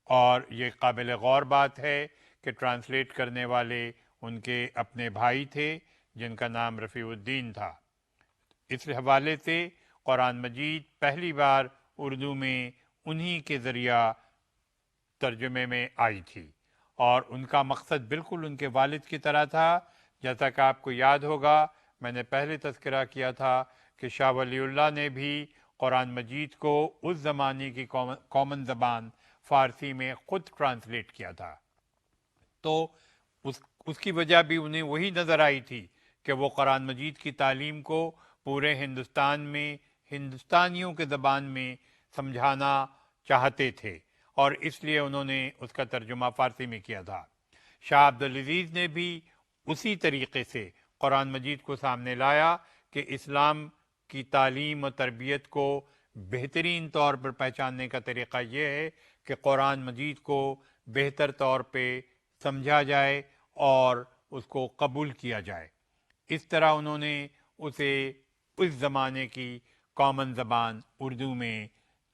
اور یہ قابل غور بات ہے کہ ٹرانسلیٹ کرنے والے ان کے اپنے بھائی تھے جن کا نام رفیع الدین تھا۔ اس حوالے سے قرآن مجید پہلی بار اردو میں انہی کے ذریعہ ترجمے میں آئی تھی، اور ان کا مقصد بالکل ان کے والد کی طرح تھا۔ جیسا کہ آپ کو یاد ہوگا، میں نے پہلے تذکرہ کیا تھا کہ شاہ ولی اللہ نے بھی قرآن مجید کو اس زمانے کی کامن زبان فارسی میں خود ٹرانسلیٹ کیا تھا، تو اس کی وجہ بھی انہیں وہی نظر آئی تھی کہ وہ قرآن مجید کی تعلیم کو پورے ہندوستان میں ہندوستانیوں کے زبان میں سمجھانا چاہتے تھے، اور اس لیے انہوں نے اس کا ترجمہ فارسی میں کیا تھا۔ شاہ عبدالعزیز نے بھی اسی طریقے سے قرآن مجید کو سامنے لایا کہ اسلام کی تعلیم و تربیت کو بہترین طور پر پہچاننے کا طریقہ یہ ہے کہ قرآن مجید کو بہتر طور پہ سمجھا جائے اور اس کو قبول کیا جائے۔ اس طرح انہوں نے اسے اس زمانے کی کامن زبان اردو میں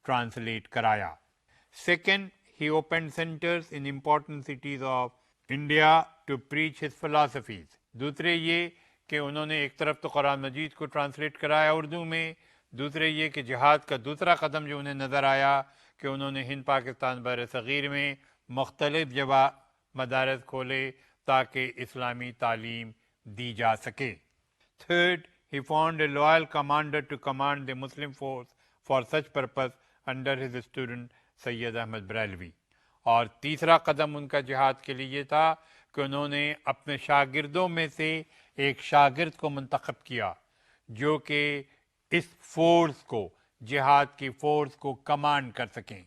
ٹرانسلیٹ کرایا۔ Second, he opened centers in important cities of India to preach his philosophies. دوسرے یہ کہ انہوں نے ایک طرف تو قرآن مجید کو ٹرانسلیٹ کرایا اردو میں، دوسرے یہ کہ جہاد کا دوسرا قدم جو انہیں نظر آیا کہ انہوں نے ہند پاکستان بر صغیر میں مختلف جگہ مدارس کھولے تاکہ اسلامی تعلیم دی جا سکے۔ Third, he found a loyal commander to command the Muslim force for such purpose under his student سید احمد بریلوی۔ اور تیسرا قدم ان کا جہاد کے لیے یہ تھا کہ انہوں نے اپنے شاگردوں میں سے ایک شاگرد کو منتخب کیا جو کہ اس فورس کو، جہاد کی فورس کو کمانڈ کر سکیں،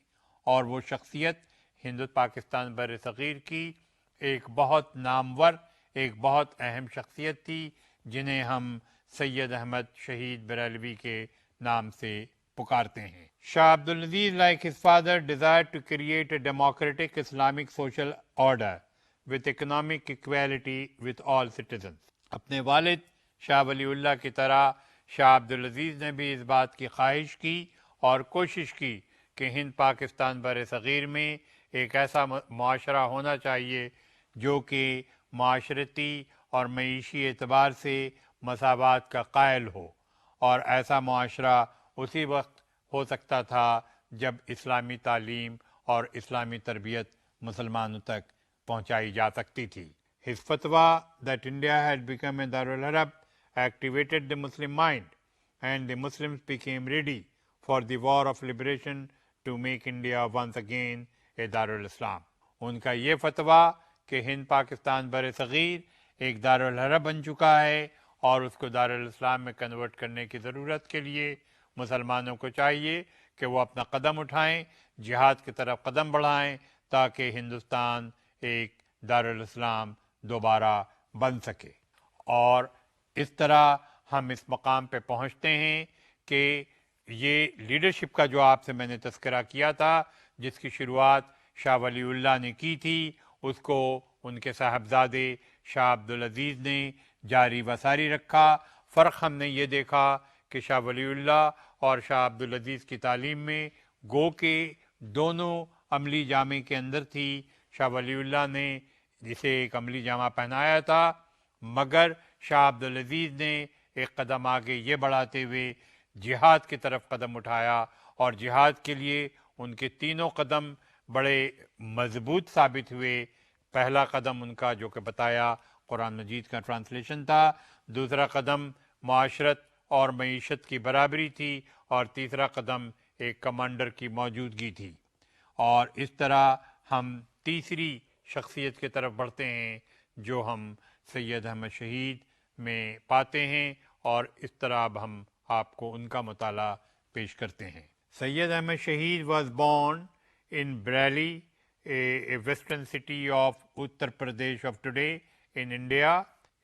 اور وہ شخصیت ہند پاکستان بر صغیر کی ایک بہت نامور، ایک بہت اہم شخصیت تھی جنہیں ہم سید احمد شہید بریلوی کے نام سے پکارتے ہیں۔ شاہ Abdul Aziz like his father desired to create a democratic Islamic social order with economic equality with all citizens۔ اپنے والد شاہ ولی اللہ کی طرح شاہ عبدالعزیز نے بھی اس بات کی خواہش کی اور کوشش کی کہ ہند پاکستان بر صغیر میں ایک ایسا معاشرہ ہونا چاہیے جو کہ معاشرتی اور معیشی اعتبار سے مساوات کا قائل ہو، اور ایسا معاشرہ اسی وقت ہو سکتا تھا جب اسلامی تعلیم اور اسلامی تربیت مسلمانوں تک پہنچائی جا سکتی تھی۔ His fatwa that India had become a Darul Harb activated the Muslim mind, and the Muslims became ready for the war of liberation to make India once again a Darul Islam۔ ان کا یہ فتویٰ کہ ہند پاکستان بر صغیر ایک دارالحرب بن چکا ہے اور اس کو دارالاسلام میں کنورٹ کرنے کی ضرورت کے لیے مسلمانوں کو چاہیے کہ وہ اپنا قدم اٹھائیں، جہاد کی طرف قدم بڑھائیں تاکہ ہندوستان ایک دارالاسلام دوبارہ بن سکے۔ اور اس طرح ہم اس مقام پہ پہنچتے ہیں کہ یہ لیڈرشپ کا جو آپ سے میں نے تذکرہ کیا تھا، جس کی شروعات شاہ ولی اللہ نے کی تھی، اس کو ان کے صاحبزادے شاہ عبدالعزیز نے جاری و ساری رکھا۔ فرق ہم نے یہ دیکھا کہ شاہ ولی اللہ اور شاہ عبدالعزیز کی تعلیم میں گو کہ دونوں عملی جامے کے اندر تھی۔ شاہ ولی اللہ نے جسے ایک عملی جامہ پہنایا تھا، مگر شاہ عبدالعزیز نے ایک قدم آگے یہ بڑھاتے ہوئے جہاد کی طرف قدم اٹھایا، اور جہاد کے لیے ان کے تینوں قدم بڑے مضبوط ثابت ہوئے۔ پہلا قدم ان کا جو کہ بتایا قرآن مجید کا ٹرانسلیشن تھا، دوسرا قدم معاشرت اور معیشت کی برابری تھی، اور تیسرا قدم ایک کمانڈر کی موجودگی تھی۔ اور اس طرح ہم تیسری شخصیت کی طرف بڑھتے ہیں جو ہم سید احمد شہید میں پاتے ہیں، اور اس طرح اب ہم آپ کو ان کا مطالعہ پیش کرتے ہیں۔ سید احمد شہید was born in Bareilly, a western city of Uttar Pradesh of today in India.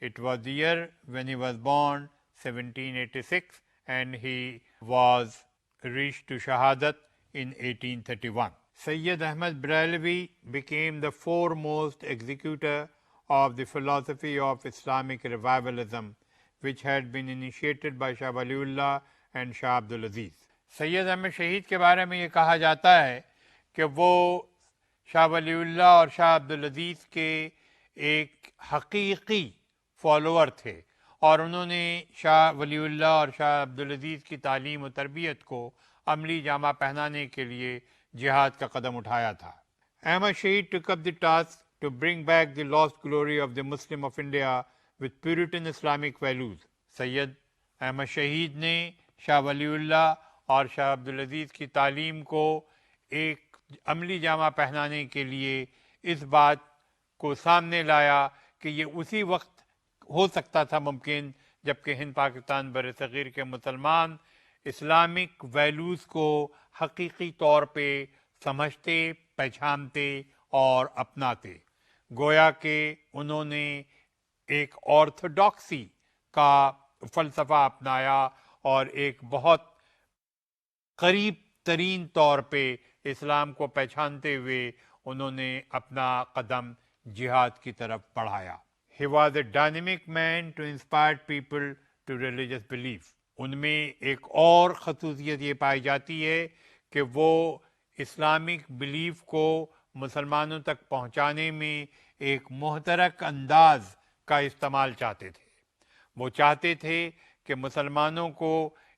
It was the year when he was born, 1786, and he was reached to Shahadat in 1831. Sayyid Ahmad Bareilly became the foremost executor of the philosophy of Islamic revivalism, which had been initiated by Shah Waliullah and Shah Abdul Aziz. سید احمد شہید کے بارے میں یہ کہا جاتا ہے کہ وہ شاہ ولی اللہ اور شاہ عبدالعزیز کے ایک حقیقی فالوور تھے، اور انہوں نے شاہ ولی اللہ اور شاہ عبدالعزیز کی تعلیم و تربیت کو عملی جامہ پہنانے کے لیے جہاد کا قدم اٹھایا تھا۔ احمد شہید took up the task to bring back the lost glory of the Muslim of India with Puritan Islamic values. سید احمد شہید نے شاہ ولی اللہ اور شاہ عبدالعزیز کی تعلیم کو ایک عملی جامہ پہنانے کے لیے اس بات کو سامنے لایا کہ یہ اسی وقت ہو سکتا تھا ممکن جب کہ ہند پاکستان بر صغیر کے مسلمان اسلامک ویلیوز کو حقیقی طور پہ سمجھتے، پہچانتے اور اپناتے۔ گویا کہ انہوں نے ایک آرتھوڈاکسی کا فلسفہ اپنایا اور ایک بہت قریب ترین طور پہ اسلام کو پہچانتے ہوئے انہوں نے اپنا قدم جہاد کی طرف بڑھایا۔ He was a dynamic man to inspire people to religious belief. ان میں ایک اور خصوصیت یہ پائی جاتی ہے کہ وہ اسلامک بلیف کو مسلمانوں تک پہنچانے میں ایک محترک انداز کا استعمال چاہتے تھے۔ وہ چاہتے تھے کہ مسلمانوں کو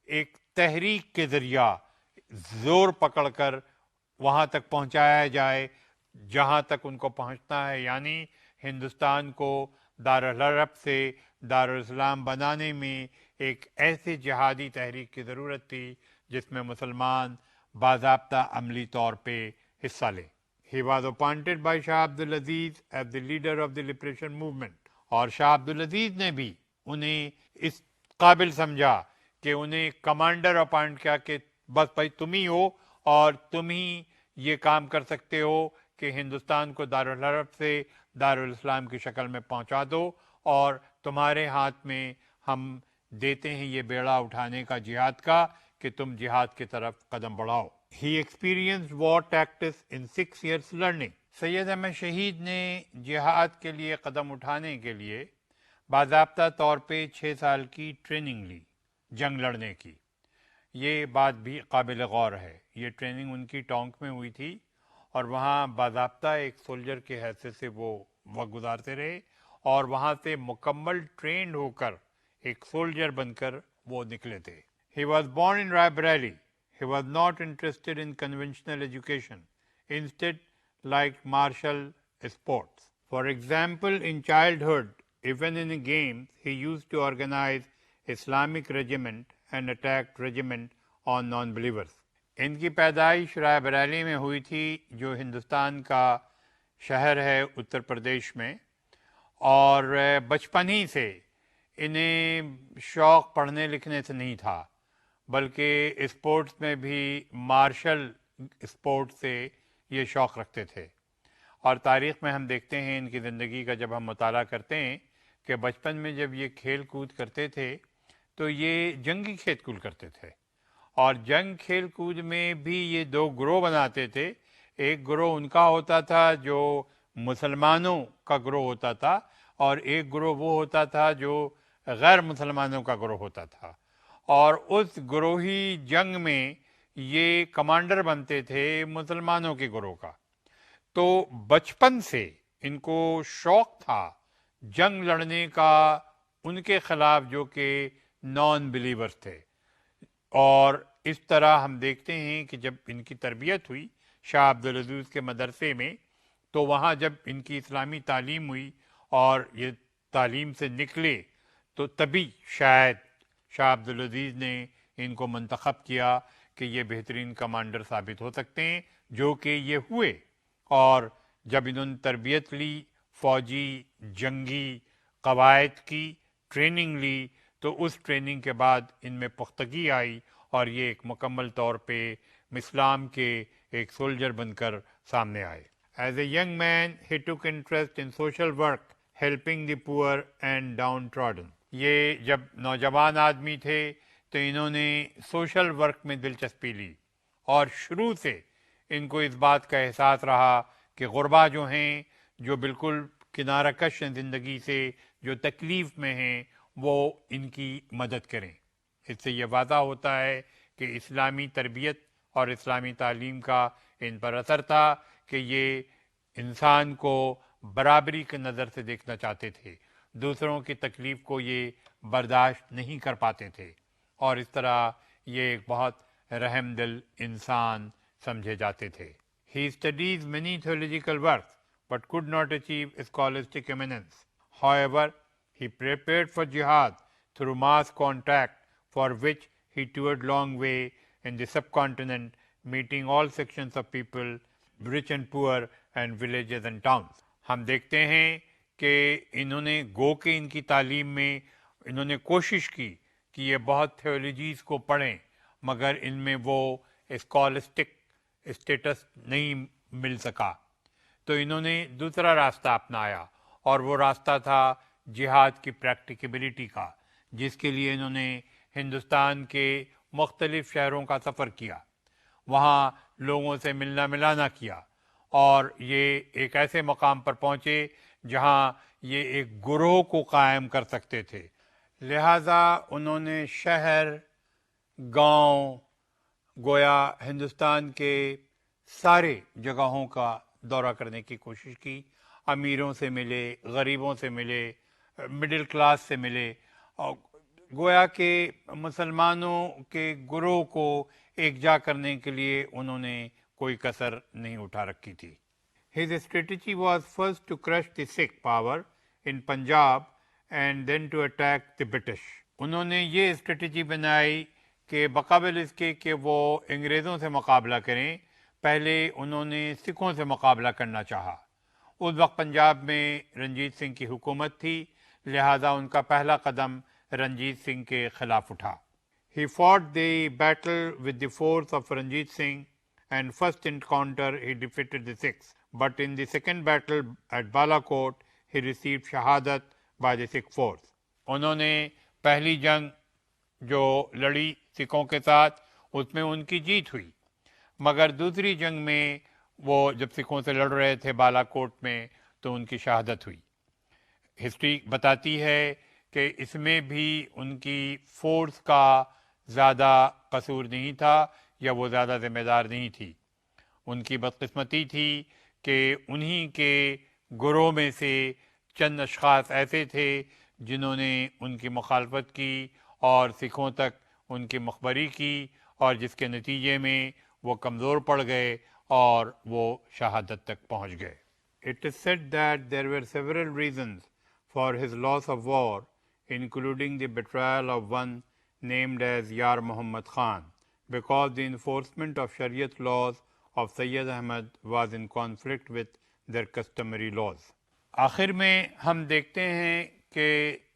ایک تحریک کے ذریعہ زور پکڑ کر وہاں تک پہنچایا جائے جہاں تک ان کو پہنچنا ہے، یعنی ہندوستان کو دارالحرب سے دارالاسلام بنانے میں ایک ایسے جہادی تحریک کی ضرورت تھی جس میں مسلمان باضابطہ عملی طور پہ حصہ لیں۔ He was appointed by Shah Abdul Aziz as the leader of the liberation movement. اور شاہ عبدالعزیز نے بھی انہیں اس قابل سمجھا کہ انہیں کمانڈر اپوائنٹ کیا کہ بس بھائی تم ہی ہو اور تم ہی یہ کام کر سکتے ہو کہ ہندوستان کو دارالحرب سے دارالاسلام کی شکل میں پہنچا دو، اور تمہارے ہاتھ میں ہم دیتے ہیں یہ بیڑا اٹھانے کا جہاد کا کہ تم جہاد کی طرف قدم بڑھاؤ۔ He experienced war tactics in 6 years learning. سید احمد شہید نے جہاد کے لیے قدم اٹھانے کے لیے باضابطہ طور پہ 6 سال کی ٹریننگ لی جنگ لڑنے کی۔ یہ بات بھی قابل غور ہے، یہ ٹریننگ ان کی ٹونک میں ہوئی تھی اور وہاں باضابطہ ایک سولجر کے حیثیت سے وہ وقت گزارتے رہے، اور وہاں سے مکمل ٹرینڈ ہو کر ایک سولجر بن کر وہ نکلے تھے۔ He was born in Rائے Bareilly. He was not interested in conventional education. Instead, liked martial sports. For example, in childhood, even in games, he used to organize Islamic regiment and attacked regiment on non-believers. ان کی پیدائش رائے بریلی میں ہوئی تھی جو ہندوستان کا شہر ہے اتر پردیش میں، اور بچپن ہی سے انہیں شوق پڑھنے لکھنے سے نہیں تھا بلکہ اسپورٹس میں بھی مارشل اسپورٹ سے یہ شوق رکھتے تھے۔ اور تاریخ میں ہم دیکھتے ہیں ان کی زندگی کا جب ہم مطالعہ کرتے ہیں کہ بچپن میں جب یہ کھیل کود کرتے تھے تو یہ جنگی کھیل کود کرتے تھے، اور جنگ کھیل کود میں بھی یہ 2 گروہ بناتے تھے۔ ایک گروہ ان کا ہوتا تھا جو مسلمانوں کا گروہ ہوتا تھا، اور ایک گروہ وہ ہوتا تھا جو غیر مسلمانوں کا گروہ ہوتا تھا، اور اس گروہی جنگ میں یہ کمانڈر بنتے تھے مسلمانوں کے گروہ کا۔ تو بچپن سے ان کو شوق تھا جنگ لڑنے کا ان کے خلاف جو کہ نان بلیورز تھے، اور اس طرح ہم دیکھتے ہیں کہ جب ان کی تربیت ہوئی شاہ عبدالعزیز کے مدرسے میں تو وہاں جب ان کی اسلامی تعلیم ہوئی اور یہ تعلیم سے نکلے تو تبھی شاید شاہ عبدالعزیز نے ان کو منتخب کیا کہ یہ بہترین کمانڈر ثابت ہو سکتے ہیں، جو کہ یہ ہوئے۔ اور جب انہوں نے تربیت لی، فوجی جنگی قواعد کی ٹریننگ لی، تو اس ٹریننگ کے بعد ان میں پختگی آئی اور یہ ایک مکمل طور پہ اسلام کے ایک سولجر بن کر سامنے آئے۔ As a young man he took interest in social work helping the poor and down trodden. یہ جب نوجوان آدمی تھے تو انہوں نے سوشل ورک میں دلچسپی لی، اور شروع سے ان کو اس بات کا احساس رہا کہ غربا جو ہیں، جو بالکل کنارہ کش ہیں زندگی سے، جو تکلیف میں ہیں، وہ ان کی مدد کریں۔ اس سے یہ واضح ہوتا ہے کہ اسلامی تربیت اور اسلامی تعلیم کا ان پر اثر تھا کہ یہ انسان کو برابری کے نظر سے دیکھنا چاہتے تھے، دوسروں کی تکلیف کو یہ برداشت نہیں کر پاتے تھے، اور اس طرح یہ ایک بہت رحم دل انسان سمجھے جاتے تھے۔ He studies many theological works but could not achieve scholastic eminence. However, he prepared for jihad through mass contact, for which he toured long way in the subcontinent, meeting all sections of people, rich and poor, and villages and towns. ہم دیکھتے ہیں کہ انہوں نے گو کہ ان کی تعلیم میں انہوں نے کوشش کی کہ یہ بہت تھیولوجیز کو پڑھیں، مگر ان میں وہ اسکالسٹک اسٹیٹس نہیں مل سکا، تو انہوں نے دوسرا راستہ اپنایا، اور وہ راستہ تھا جہاد کی پریکٹیکیبلٹی کا، جس کے لیے انہوں نے ہندوستان کے مختلف شہروں کا سفر کیا، وہاں لوگوں سے ملنا ملانا کیا، اور یہ ایک ایسے مقام پر پہنچے جہاں یہ ایک گروہ کو قائم کر سکتے تھے۔ لہٰذا انہوں نے شہر، گاؤں، گویا ہندوستان کے سارے جگہوں کا دورہ کرنے کی کوشش کی، امیروں سے ملے، غریبوں سے ملے، مڈل کلاس سے ملے، اور گویا کہ مسلمانوں کے گروہ کو یکجا کرنے کے لیے انہوں نے کوئی کسر نہیں اٹھا رکھی تھی۔ His strategy was first to crush the Sikh power in Punjab and then to attack the British. انہوں نے یہ اسٹریٹجی بنائی کہ بقابل اس کے کہ وہ انگریزوں سے مقابلہ کریں، پہلے انہوں نے سکھوں سے مقابلہ کرنا چاہا۔ اس وقت پنجاب میں رنجیت سنگھ کی حکومت تھی، لہٰذا ان کا پہلا قدم رنجیت سنگھ کے خلاف اٹھا۔ He fought the battle with the force of Ranjit Singh, and first encounter he defeated the Sikhs, but in the second battle at Balakot he received shahadat by the Sikh force. انہوں نے پہلی جنگ جو لڑی سکھوں کے ساتھ، اس میں ان کی جیت ہوئی، مگر دوسری جنگ میں وہ جب سکھوں سے لڑ رہے تھے بالاکوٹ میں تو ان کی شہادت ہوئی۔ ہسٹری بتاتی ہے کہ اس میں بھی ان کی فورس کا زیادہ قصور نہیں تھا، یا وہ زیادہ ذمہ دار نہیں تھی۔ ان کی بدقسمتی تھی کہ انہی کے گروہ میں سے چند اشخاص ایسے تھے جنہوں نے ان کی مخالفت کی اور سکھوں تک ان کی مخبری کی، اور جس کے نتیجے میں وہ کمزور پڑ گئے اور وہ شہادت تک پہنچ گئے۔ It is said that there were several reasons for his loss of war, including the betrayal of one named as Yar Muhammad Khan, because the enforcement of Shariat laws of Sayyid Ahmad was in conflict with their customary laws. آخر میں ہم دیکھتے ہیں کہ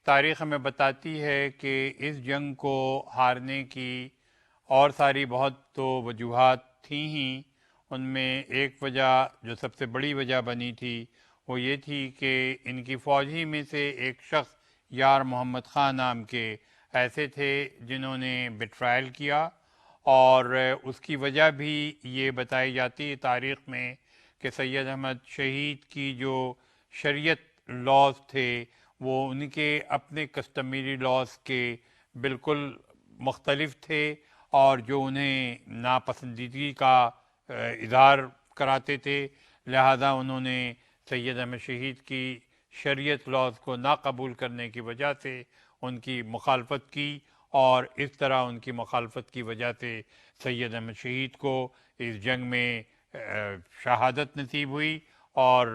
تاریخ ہمیں بتاتی ہے کہ اس جنگ کو ہارنے کی اور ساری بہت تو وجوہات تھیں ہی، ان میں ایک وجہ جو سب سے بڑی وجہ بنی تھی وہ یہ تھی کہ ان کی فوج ہی میں سے ایک شخص یار محمد خان نام کے ایسے تھے جنہوں نے بٹرائل کیا، اور اس کی وجہ بھی یہ بتائی جاتی ہے تاریخ میں کہ سید احمد شہید کی جو شریعت لاز تھے وہ ان کے اپنے کسٹمری لاز کے بالکل مختلف تھے، اور جو انہیں ناپسندیدگی کا اظہار کراتے تھے، لہذا انہوں نے سید احمد شہید کی شریعت لاز کو ناقبول کرنے کی وجہ سے ان کی مخالفت کی، اور اس طرح ان کی مخالفت کی وجہ سے سید احمد شہید کو اس جنگ میں شہادت نصیب ہوئی اور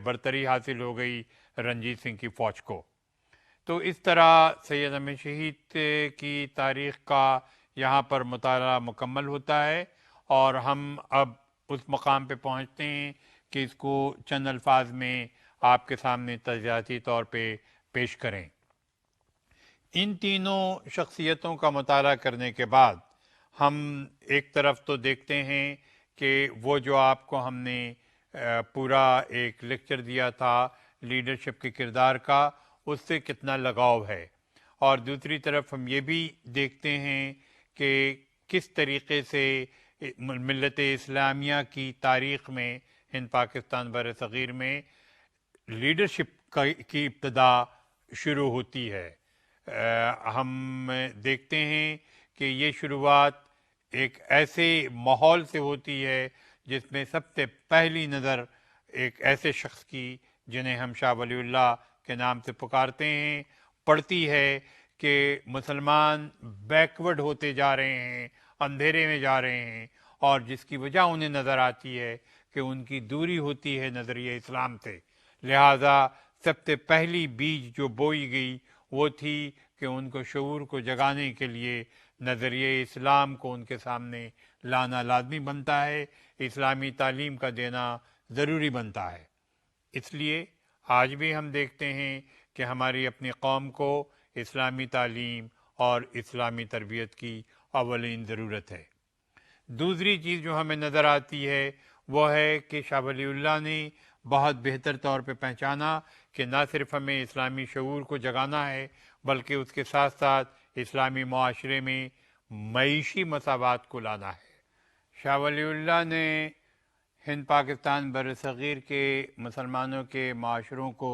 برتری حاصل ہو گئی رنجیت سنگھ کی فوج کو۔ تو اس طرح سید احمد شہید کی تاریخ کا یہاں پر مطالعہ مکمل ہوتا ہے، اور ہم اب اس مقام پہ پہنچتے ہیں کہ اس کو چند الفاظ میں آپ کے سامنے تجزیاتی طور پہ پیش کریں۔ ان تینوں شخصیتوں کا مطالعہ کرنے کے بعد ہم ایک طرف تو دیکھتے ہیں کہ وہ جو آپ کو ہم نے پورا ایک لیکچر دیا تھا لیڈرشپ کے کردار کا، اس سے کتنا لگاؤ ہے، اور دوسری طرف ہم یہ بھی دیکھتے ہیں کہ کس طریقے سے ملت اسلامیہ کی تاریخ میں ہند پاکستان بر صغیر میں لیڈرشپ کی ابتدا شروع ہوتی ہے۔ ہم دیکھتے ہیں کہ یہ شروعات ایک ایسے ماحول سے ہوتی ہے جس میں سب سے پہلی نظر ایک ایسے شخص کی جنہیں ہم شاہ ولی اللہ کے نام سے پکارتے ہیں پڑتی ہے کہ مسلمان بیکورڈ ہوتے جا رہے ہیں، اندھیرے میں جا رہے ہیں، اور جس کی وجہ انہیں نظر آتی ہے کہ ان کی دوری ہوتی ہے نظریہ اسلام سے۔ لہٰذا سب سے پہلی بیج جو بوئی گئی وہ تھی کہ ان کو شعور کو جگانے کے لیے نظریہ اسلام کو ان کے سامنے لانا لازمی بنتا ہے، اسلامی تعلیم کا دینا ضروری بنتا ہے۔ اس لیے آج بھی ہم دیکھتے ہیں کہ ہماری اپنی قوم کو اسلامی تعلیم اور اسلامی تربیت کی اولین ضرورت ہے۔ دوسری چیز جو ہمیں نظر آتی ہے وہ ہے کہ شاہ ولی اللہ نے بہت بہتر طور پہ پہچانا کہ نہ صرف ہمیں اسلامی شعور کو جگانا ہے بلکہ اس کے ساتھ ساتھ اسلامی معاشرے میں معیشی مساوات کو لانا ہے۔ شاہ ولی اللہ نے ہند پاکستان بر صغیر کے مسلمانوں کے معاشروں کو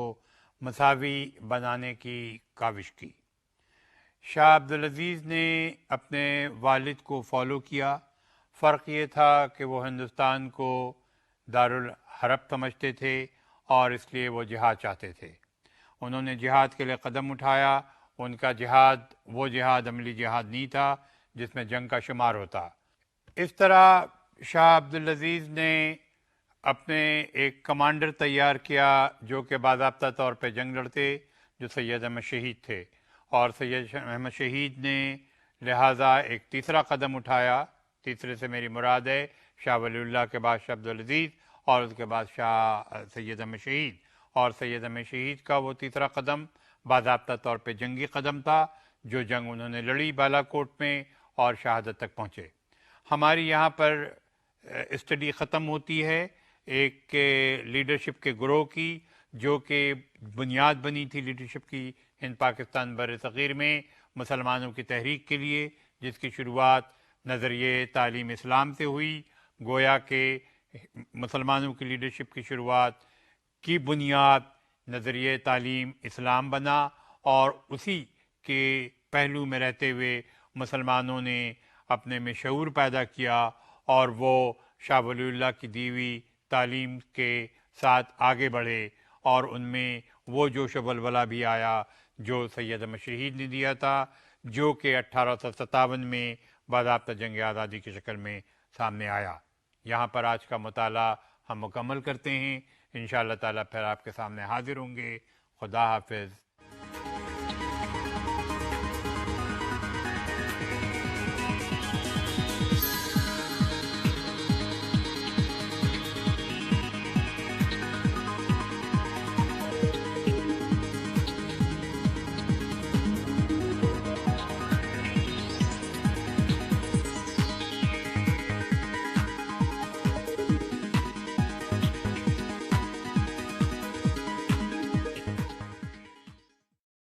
مساوی بنانے کی کاوش کی۔ شاہ عبدالعزیز نے اپنے والد کو فالو کیا، فرق یہ تھا کہ وہ ہندوستان کو دارالحرب سمجھتے تھے اور اس لیے وہ جہاد چاہتے تھے۔ انہوں نے جہاد کے لیے قدم اٹھایا، ان کا جہاد وہ جہاد عملی جہاد نہیں تھا جس میں جنگ کا شمار ہوتا۔ اس طرح شاہ عبدالعزیز نے اپنے ایک کمانڈر تیار کیا جو کہ باضابطہ طور پہ جنگ لڑتے، جو سید احمد شہید تھے، اور سید احمد شہید نے لہٰذا ایک تیسرا قدم اٹھایا۔ تیسرے سے میری مراد ہے شاہ ولی اللہ کے بعد شاہ عبدالعزیز اور اس کے بعد شاہ سید احمد شہید، اور سید احمد شہید کا وہ تیسرا قدم باضابطہ طور پہ جنگی قدم تھا، جو جنگ انہوں نے لڑی بالا کوٹ میں اور شہادت تک پہنچے۔ ہماری یہاں پر اسٹڈی ختم ہوتی ہے ایک لیڈرشپ کے گروہ کی، جو کہ بنیاد بنی تھی لیڈرشپ کی ہند پاکستان بر صغیر میں مسلمانوں کی تحریک کے لیے، جس کی شروعات نظریہ تعلیم اسلام سے ہوئی۔ گویا کہ مسلمانوں کی لیڈرشپ کی شروعات کی بنیاد نظریہ تعلیم اسلام بنا، اور اسی کے پہلو میں رہتے ہوئے مسلمانوں نے اپنے میں شعور پیدا کیا، اور وہ شاہ ولی اللہ کی دی ہوئی تعلیم کے ساتھ آگے بڑھے، اور ان میں وہ جوش و ولولہ بھی آیا جو سید احمد شہید نے دیا تھا، جو کہ 1857 میں باضابطہ جنگ آزادی کی شکل میں سامنے آیا۔ یہاں پر آج کا مطالعہ ہم مکمل کرتے ہیں، انشاءاللہ تعالیٰ پھر آپ کے سامنے حاضر ہوں گے۔ خدا حافظ۔